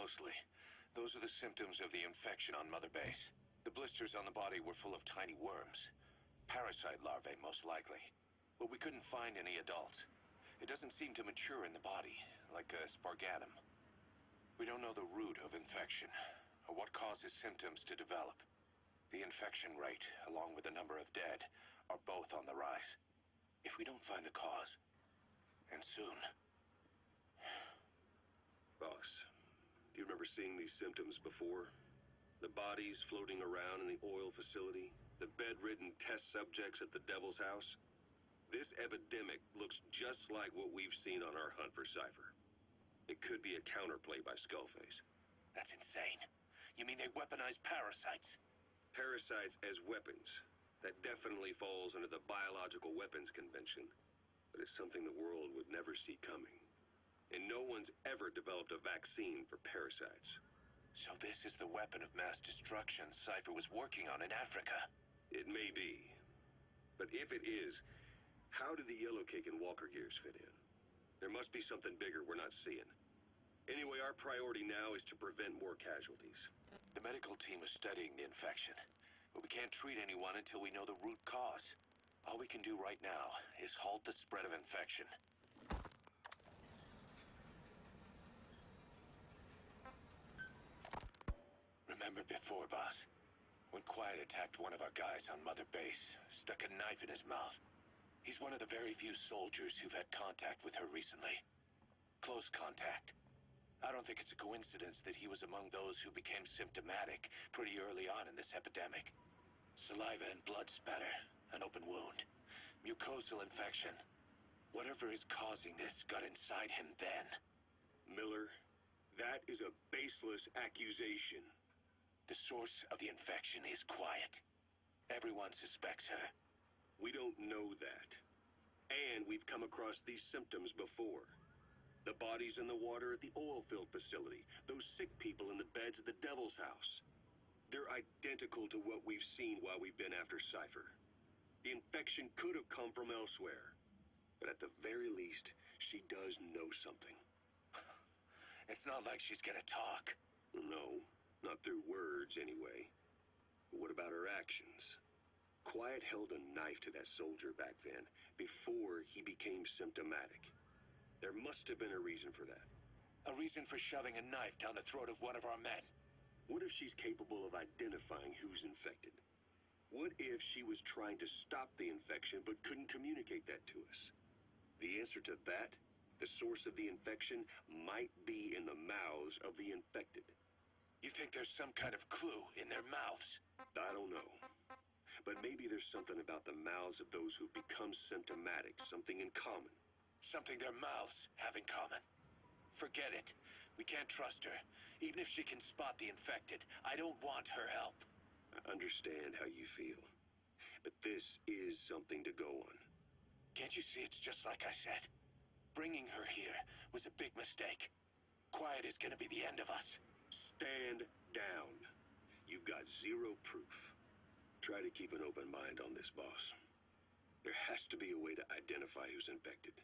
closely. Those are the symptoms of the infection on Mother Base. The blisters on the body were full of tiny worms. Parasite larvae, most likely. But we couldn't find any adults. It doesn't seem to mature in the body, like a spargatum. We don't know the root of infection, or what causes symptoms to develop. The infection rate, along with the number of dead, are both on the rise. If we don't find the cause, and soon... Boss, do you remember seeing these symptoms before? The bodies floating around in the oil facility, the bedridden test subjects at the Devil's House? This epidemic looks just like what we've seen on our hunt for Cypher. It could be a counterplay by Skullface. That's insane. You mean they weaponize parasites? Parasites as weapons. That definitely falls under the Biological Weapons Convention. But it's something the world would never see coming. And no one's ever developed a vaccine for parasites. So this is the weapon of mass destruction Cypher was working on in Africa? It may be. But if it is, how do the Yellow Cake and Walker Gears fit in? There must be something bigger we're not seeing. Anyway, our priority now is to prevent more casualties. The medical team is studying the infection, but we can't treat anyone until we know the root cause. All we can do right now is halt the spread of infection. Remember before, boss? When Quiet attacked one of our guys on Mother Base, stuck a knife in his mouth. He's one of the very few soldiers who've had contact with her recently. Close contact. I don't think it's a coincidence that he was among those who became symptomatic pretty early on in this epidemic. Saliva and blood spatter, an open wound, mucosal infection. Whatever is causing this got inside him then. Miller, that is a baseless accusation. The source of the infection is Quiet. Everyone suspects her. We don't know that. And we've come across these symptoms before. The bodies in the water at the oil field facility, those sick people in the beds at the Devil's House. They're identical to what we've seen while we've been after Cypher. The infection could have come from elsewhere. But at the very least, she does know something. It's not like she's gonna talk. No, not through words anyway. But what about her actions? Quiet held a knife to that soldier back then, before he became symptomatic. There must have been a reason for that. A reason for shoving a knife down the throat of one of our men. What if she's capable of identifying who's infected? What if she was trying to stop the infection but couldn't communicate that to us? The answer to that, the source of the infection, might be in the mouths of the infected. You think there's some kind of clue in their mouths? I don't know. But maybe there's something about the mouths of those who've become symptomatic, something in common. Something their mouths have in common. Forget it. We can't trust her. Even if she can spot the infected, I don't want her help. I understand how you feel. But this is something to go on. Can't you see it's just like I said? Bringing her here was a big mistake. Quiet is gonna be the end of us. Stand down. You've got zero proof. Try to keep an open mind on this, boss. There has to be a way to identify who's infected.